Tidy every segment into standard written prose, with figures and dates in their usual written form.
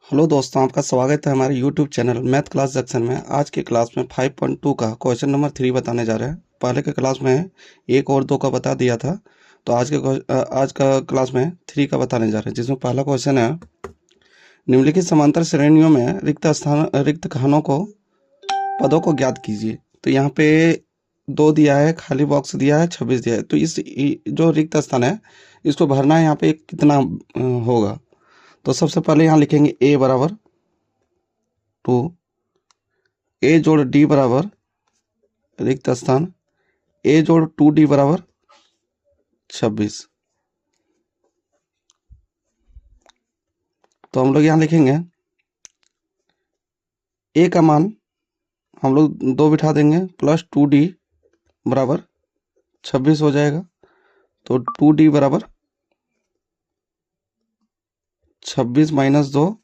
Hello दोस्तों, आपका स्वागत है हमारे YouTube channel math class junction में। आज के क्लास में 5.2 का क्वेश्चन नंबर 3 बताने जा रहे हैं। पहले के क्लास में 1 और 2 का बता दिया था, तो आज का क्लास में 3 का बताने जा रहे हैं, जिसमें पहला क्वेश्चन है, निम्नलिखित समांतर श्रेणियों में रिक्त खानों को पदों को ज्ञात कीजिए। तो यहाँ पे 2 दिया है, खाली बॉक्स दिया है, 26 दिया है। तो जो रिक्त स्थान है इसको भरना है। यहाँ पे कितना होगा, तो सबसे पहले यहाँ लिखेंगे a बराबर 2, a जोड़ d बराबर रिक्त स्थान a जोड़ 2d बराबर 26। तो हम लोग यहाँ लिखेंगे a का मान हम लोग 2 बिठा देंगे, प्लस 2d बराबर 26 हो जाएगा। तो 2d बराबर 26 माइनस 2,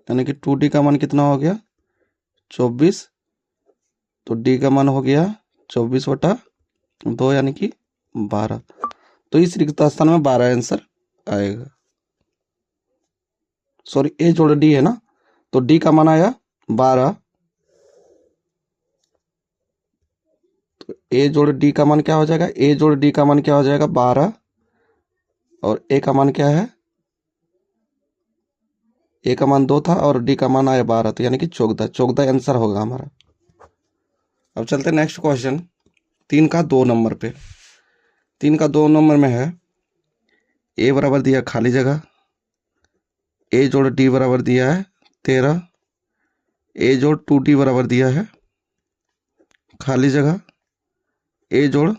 यानी कि 2d का मान कितना हो गया 24। तो d का मान हो गया 24/2 यानी कि 12। तो इस रिक्त स्थान में 12 आंसर आएगा। सॉरी, a जोड़ d है ना, तो d का मान आया 12। तो a जोड़ d का मान क्या हो जाएगा, a जोड़ d का मान क्या हो जाएगा 12, और a का मान क्या है, a का मान 2 था और d का मान आया 12, तो यानी कि 14 आंसर होगा हमारा। अब चलते हैं नेक्स्ट क्वेश्चन 3 का 2 नंबर पे। 3 का 2 नंबर में है, a बराबर दिया खाली जगह, a जोड़ d बराबर दिया है 13, a जोड़ 2d बराबर दिया है खाली जगह, a जोड़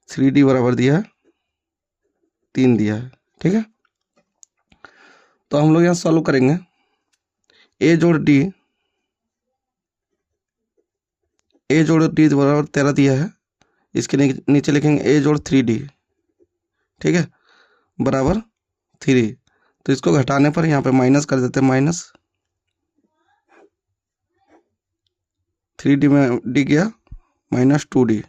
3d बराबर दिया है 3 दिया है। ठीक है, तो हम लोग यहाँ सॉल्व करेंगे। a जोड़ d बराबर 13 दिया है, इसके नीचे लिखेंगे a जोड़ 3d, ठीक है, बराबर 3। तो इसको घटाने पर यहाँ पे माइनस कर देते हैं, माइनस 3d में d गया माइनस 2d।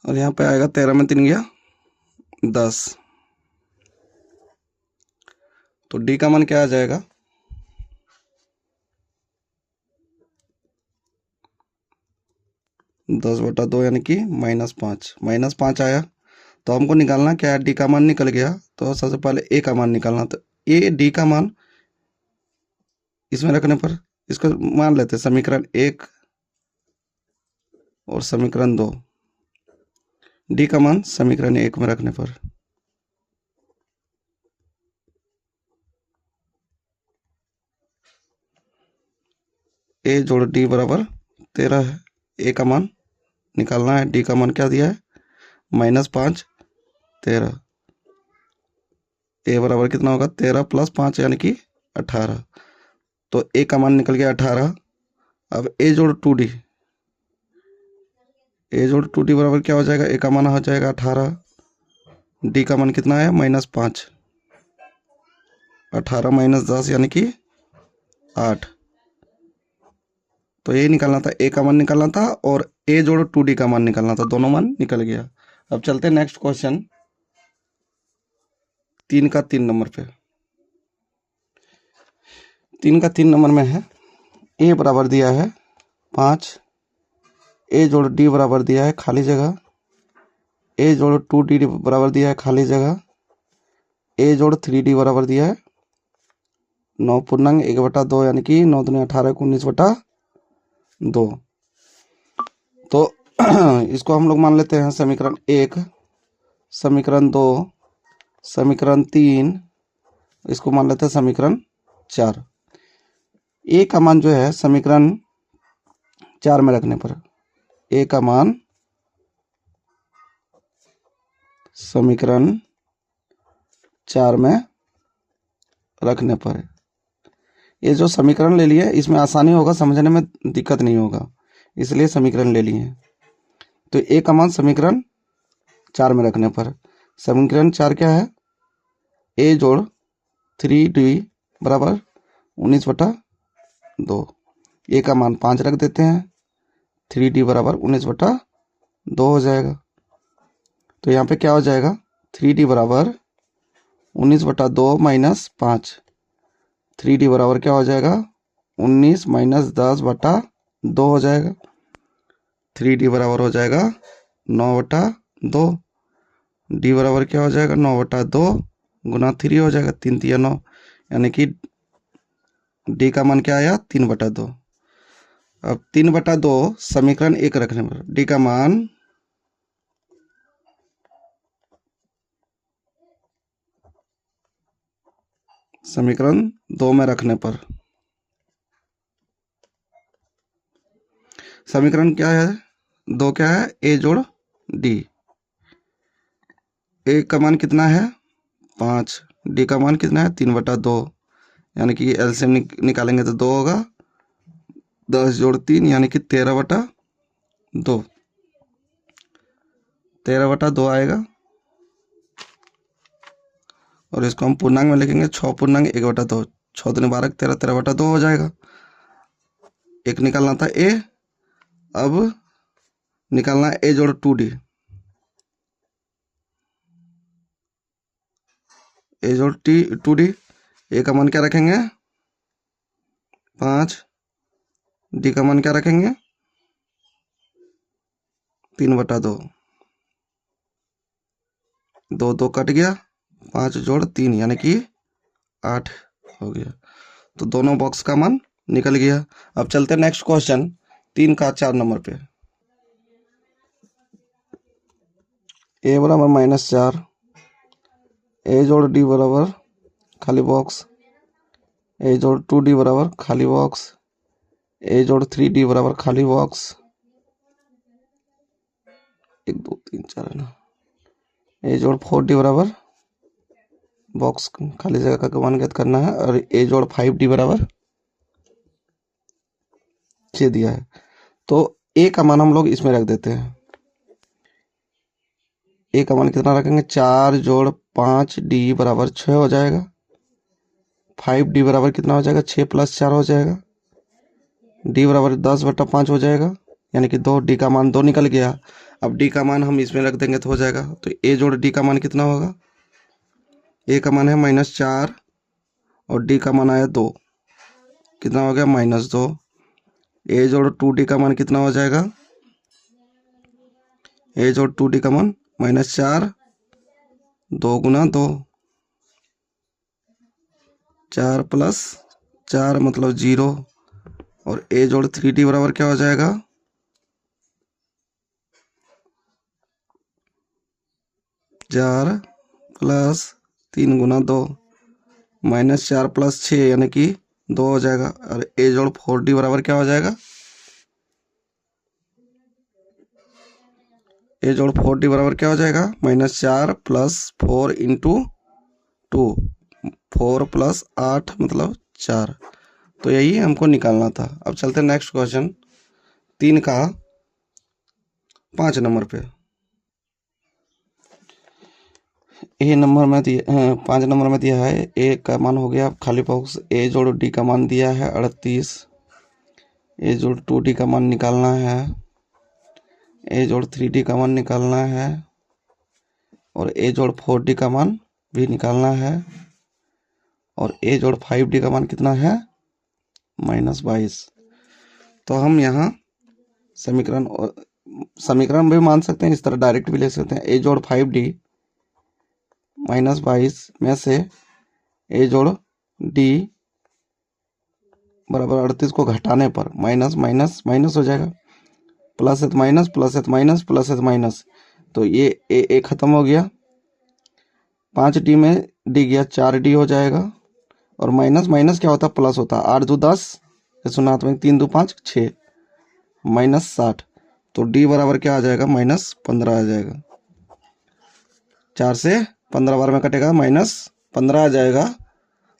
और यहाँ पे आएगा 13 में 3 गया 10। तो d का मान क्या आ जाएगा, (10/2) यानी कि -5 आया। तो हमको निकालना क्या है, डी का मान निकल गया, तो सबसे पहले ए का मान निकालना। तो ए डी का मान इसमें रखने पर, इसको मान लेते हैं समीकरण 1 और समीकरण 2, डी का मान समीकरण 1 में रखने पर ए जोड़ डी बराबर 13 है। ए का मान निकालना है, डी का मान क्या दिया है -5 13। ए बराबर कितना होगा 13 + 5 यानी कि 18। तो ए का मान निकल गया 18। अब ए जोड़ 2d, ए जोड़ 2d बराबर क्या हो जाएगा, ए का मान हो जाएगा 18, डी का मान कितना है -5, 18 - 10 यानी कि 8। तो ये निकालना था, ए का मान निकालना था और ए जोड़ 2d का मान निकालना था, दोनों मान निकल गया। अब चलते हैं नेक्स्ट क्वेश्चन 3 का 3 नंबर पे। 3 का 3 नंबर में है, ए बराबर दिया है 5, ए जोड़ डी बराबर दिया है खाली जगह, ए जोड़ 2d बराबर दिया है खाली जगह, ए जोड़ 3d बराबर दिया है 9 पूर्णांक 1/2 यानी कि 9 दूनी 18 19/2। तो इसको हम लोग मान लेते हैं समीकरण 1, समीकरण 2, समीकरण 3, इसको मान लेते हैं समीकरण 4। ए का मान जो है समीकरण 4 में रखने पर, ए का मान समीकरण 4 में रखने पर, ये जो समीकरण ले लिए इसमें आसानी होगा, समझने में दिक्कत नहीं होगा, इसलिए समीकरण ले लिए। तो ए का मान समीकरण 4 में रखने पर, समीकरण 4 क्या है, ए जोड़ 3d बराबर 19/2। ए का मान 5 रख देते हैं, 3D बराबर 19/2 हो जाएगा। तो यहाँ पे क्या हो जाएगा, 3D बराबर 19/2 माइनस 5। 3D बराबर क्या हो जाएगा, 19 माइनस 10/2 हो जाएगा। 3D बराबर हो जाएगा 9/2। डी बराबर क्या हो जाएगा, 9/2 गुना 3 हो जाएगा, 3 3 9, यानी कि डी का मान क्या आया, 3/2। अब 3/2 समीकरण 1 रखने पर डी का मान समीकरण 2 में रखने पर समीकरण क्या है, 2 क्या है, ए जोड़ डी। ए का मान कितना है, 5। डी का मान कितना है, 3/2, यानी कि एलसीएम निकालेंगे तो 2 होगा। 10 जोड़ 3 यानी कि 13/2। 13/2 आएगा, और इसको हम पूर्णांक में लिखेंगे, 6 पूर्णांक 1/2। 6 दूनी 12, 13, 13/2 हो जाएगा। एक निकालना था ए, अब निकालना है ए जोड़ 2D। ए जोड़ 2D, ए का मान क्या रखेंगे, 5। डी का मान क्या रखेंगे, 3/2। 2 2 कट गया, 5 जोड़ 3 यानी कि 8 हो गया। तो दोनों बॉक्स का मान निकल गया। अब चलते नेक्स्ट क्वेश्चन 3 का 4 नंबर पे। ए बराबर -4, ए जोड़ डी बराबर खाली बॉक्स, ए जोड़ 2D बराबर खाली बॉक्स, ए जोड़ 3D बराबर खाली बॉक्स। 1 2 3 4 है ना। ए जोड़ 4D बराबर बॉक्स खाली जगह का मान ज्ञात करना है, और ए जोड़ 5D बराबर 6 दिया है। तो ए का मान हम लोग इसमें रख देते हैं। ए का मान कितना रखेंगे, 4 जोड़ 5D बराबर 6 हो जाएगा। 5D बराबर कितना हो जाएगा, 6 + 4 हो जाएगा। डी बराबर 10/5 हो जाएगा, यानी कि 2। डी का मान 2 निकल गया। अब डी का मान हम इसमें रख देंगे तो हो जाएगा। तो ए जोड़ डी का मान कितना होगा, ए का मान है -4 और डी का मान आया 2, कितना हो गया, -2। ए जोड़ 2D का मान कितना हो जाएगा, ए जोड़ 2D का मान -4, 2 गुना 2, 4 + 4 मतलब 0। और ए जोड़ 3D बराबर क्या हो जाएगा, 4 + 3 गुना 2, -4 + 6 यानी कि 2 हो जाएगा। और ए जोड़ 4D बराबर क्या हो जाएगा, ए जोड़ 4D बराबर क्या हो जाएगा, -4 + 4 × 2, 4 + 8 मतलब 4। तो यही हमको निकालना था। अब चलते हैं नेक्स्ट क्वेश्चन 3 का 5 नंबर पे। ए नंबर में दिया 5 नंबर में दिया है, ए का मान हो गया खाली बॉक्स। ए जोड़ डी का मान दिया है 38। ए जोड़ 2D का मान निकालना है, ए जोड़ 3D का मान निकालना है, और ए जोड़ 4D का मान भी निकालना है, और ए जोड़ 5D का मान कितना है, -22। तो हम यहाँ समीकरण भी मान सकते हैं, इस तरह डायरेक्ट भी ले सकते हैं। ए जोड़ 5D -22 में से ए जोड़ डी बराबर 38 को घटाने पर माइनस माइनस माइनस हो जाएगा, प्लस है तो माइनस, प्लस है तो माइनस, प्लस है तो माइनस। तो ये ए खत्म हो गया। 5D में डी गया, 4D हो जाएगा। और माइनस माइनस क्या होता है, प्लस होता है। 8 2 10, शून्यात्मक 3 2 5 6, -60। तो डी बराबर क्या आ जाएगा, -15 आ जाएगा। 4 से 15 बार में कटेगा, -15 आ जाएगा।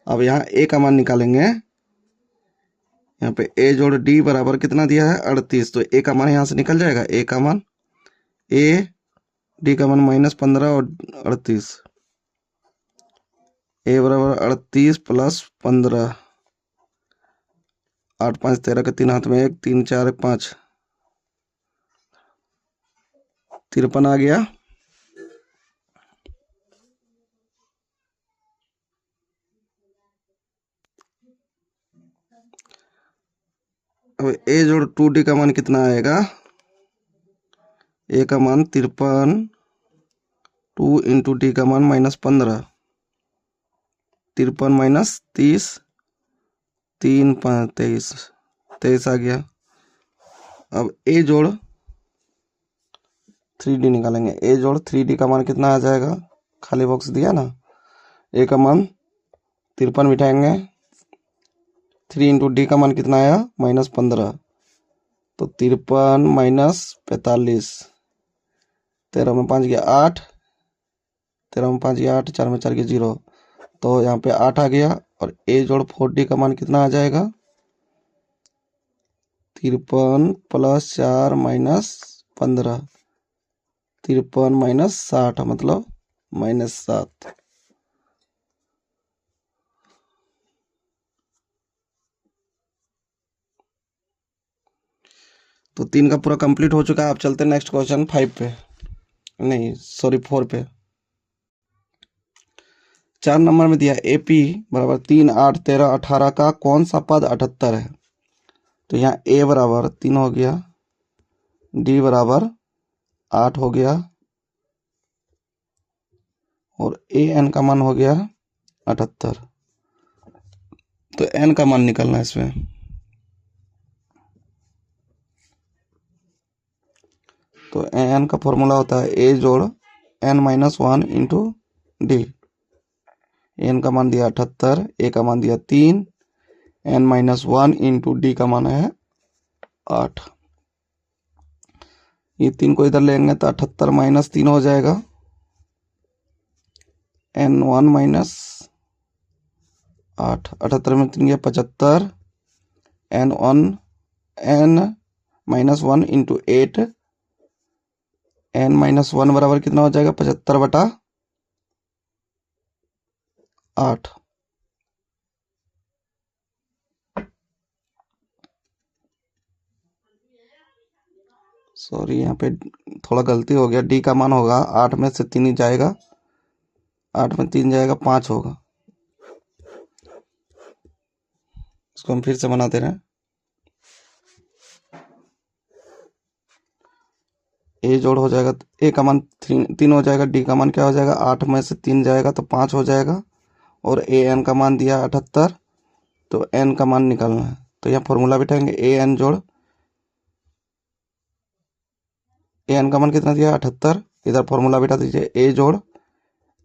अब यहाँ ए का मान निकालेंगे। यहाँ पे ए जोड़ डी बराबर कितना दिया है, 38। तो ए का मान यहाँ से निकल जाएगा। ए का मान, ए डी का मान -15 और 38। ए बराबर 38 प्लस 15, 8 5 13 के 3 हाथ में 1, 3 4 5, 53 आ गया। अब ए जोड़ 2d का मान कितना आएगा? ए का मान 53, 2 इंटू डी का मान -15, 53 माइनस 30, 3 5 23, 23 आ गया। अब ए जोड़ 3d निकालेंगे। ए जोड़ 3d का मान कितना आ जाएगा? खाली बॉक्स दिया ना, ए का मान 53 बिठाएंगे, 3 इंटू डी का मान कितना आया? -15, तो 53 माइनस 45, 13 में 5 गया 8, 13 में 5 गया 8, 4 में 4 गया 0, तो यहाँ पे 8 आ गया। और ए जोड़ 4d का मान कितना आ जाएगा? 53 प्लस 4 माइनस 15, 53 माइनस 60 मतलब -7। तो 3 का पूरा कंप्लीट हो चुका है। आप चलते हैं नेक्स्ट क्वेश्चन 5 पे, नहीं सॉरी 4 पे। 4 नंबर में दिया AP बराबर 3 8 13 18 का कौन सा पद 78 है? तो यहाँ A बराबर 3 हो गया, D बराबर 8 हो गया, और AN का मान हो गया 78। तो N का मान निकलना है इसमें। तो N का फॉर्मूला होता है A जोड़ N-1 इंटू D। N का मान दिया 78, A का मान दिया 3, N-1 इंटू D का मान है 8। ये 3 को इधर लेंगे तो 78 माइनस 3 हो जाएगा, N1 माइनस 8, 78 में 3 गया 75, N-1 इंटू 8, N-1 बराबर कितना हो जाएगा? 75/8। सॉरी यहाँ पे थोड़ा गलती हो गया, डी का मान होगा 8 में से 3 ही जाएगा, 8 में 3 जाएगा 5 होगा। इसको हम फिर से बनाते रहे। ए जोड़ हो जाएगा, ए का मान 3 हो जाएगा, डी का मान क्या हो जाएगा? 8 में से 3 जाएगा तो 5 हो जाएगा, और ए एन का मान दिया 78, तो एन का मान निकालना है। तो यहाँ फॉर्मूला बिठाएंगे, ए एन जोड़ ए एन का मान कितना दिया? 78, इधर फॉर्मूला बिठा दीजिए, ए जोड़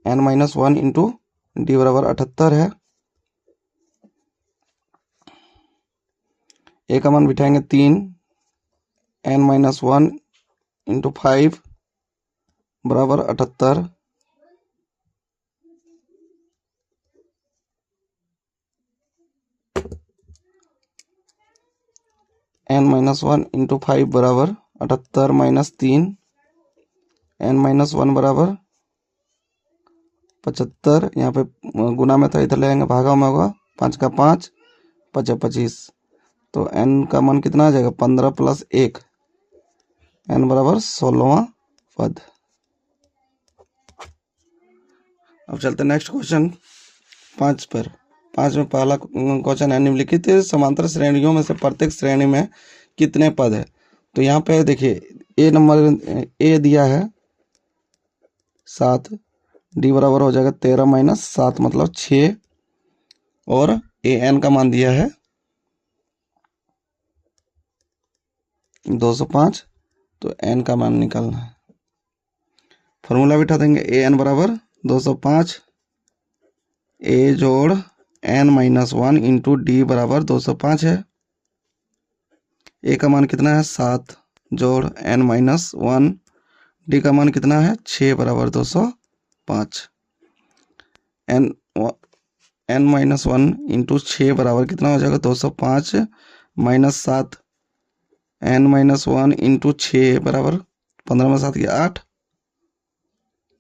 N-1 इंटू डी बराबर 78 है। ए का मान बिठाएंगे 3, N-1 इंटू 5 बराबर 78, N-1 इंटू 5 बराबर 78 माइनस 3, N-1 बराबर 75, यहाँ पे गुना में था इधर ले आएंगे, भागा में होगा, 5 का 5, 5 25, तो n का मान कितना आ जाएगा? 15 प्लस 1, n बराबर 16वां पद। अब चलते नेक्स्ट क्वेश्चन 5 पर। 5 में पहला क्वेश्चन है, निम्नलिखित समांतर श्रेणियों में से प्रत्येक श्रेणी में कितने पद है? तो यहाँ पे देखिए, ए नंबर ए दिया है 7, डी बराबर हो जाएगा 13 माइनस 7 मतलब 6, और ए एन का मान दिया है 205, तो एन का मान निकालना है। फॉर्मूला बिठा देंगे, ए एन बराबर 205, ए जोड़ N-1 इंटू डी बराबर 205 है। ए का मान कितना है? 7 जोड़ N-1, डी का मान कितना है? 6 बराबर 205। N-1 इंटू 6 बराबर कितना हो जाएगा? 205 माइनस 7, N-1 इंटू 6 बराबर 15 में 7 गया 8,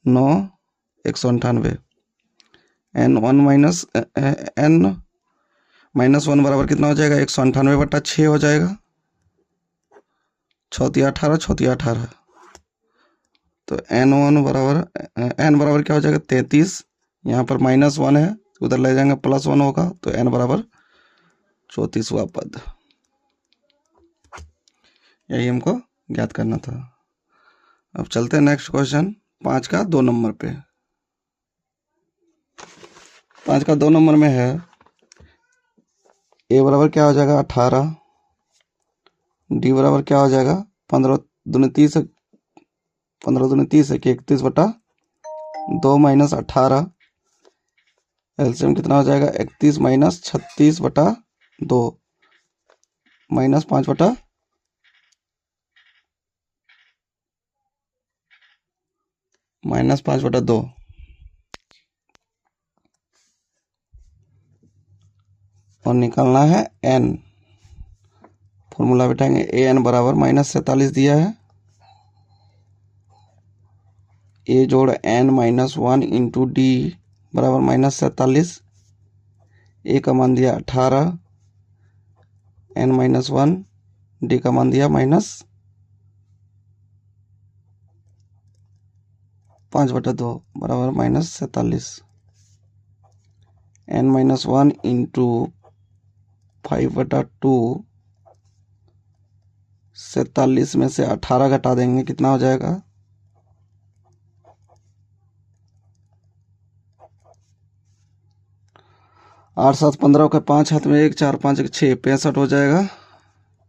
9, 198, n1 माइनस n माइनस 1 बराबर कितना हो जाएगा, 198/6 हो जाएगा, चौतिया 18 चौतिया 18। तो n1 बराबर n बराबर क्या हो जाएगा 33, यहाँ पर -1 है, उधर ले जाएंगे +1 होगा, तो n बराबर 34वां पद। यही हमको ज्ञात करना था। अब चलते हैं नेक्स्ट क्वेश्चन 5 का 2 नंबर पे। 5 का 2 नंबर में है a बराबर क्या हो जाएगा 18, d बराबर क्या हो जाएगा 15 दूनी 30 है कि 31/2 माइनस 18, एलसीएम कितना हो जाएगा 31 माइनस 36/2 माइनस 5/2 और निकालना है n। फॉर्मूला बैठाएंगे an बराबर -47 दिया है, a जोड़ n -1 इंटू डी बराबर -47, a का मान दिया 18, n -1, d का मान दिया -5/2 बराबर -47, n -1 इंटू 5/2, 47 में से 18 घटा देंगे कितना हो जाएगा 8 7 15 के 5 हाथ में 1 4 5 6 65 हो जाएगा।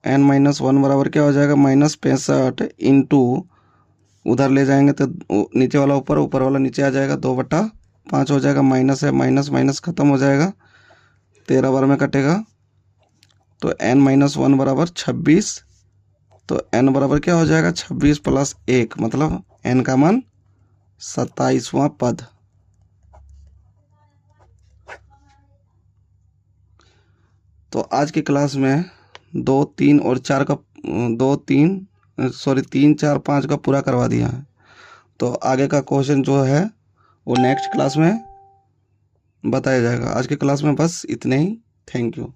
n -1 बराबर क्या हो जाएगा -65 इंटू उधर ले जाएंगे तो नीचे वाला ऊपर ऊपर वाला नीचे आ जाएगा 2/5 हो जाएगा, माइनस है माइनस माइनस खत्म हो जाएगा, 13 बार में कटेगा, तो n -1 बराबर 26, तो n बराबर क्या हो जाएगा 26 + 1 मतलब n का मान 27वां पद। तो आज की क्लास में 2 3 और 4 का 3 4 5 का पूरा करवा दिया है। तो आगे का क्वेश्चन जो है वो नेक्स्ट क्लास में बताया जाएगा। आज की क्लास में बस इतने ही। Thank you.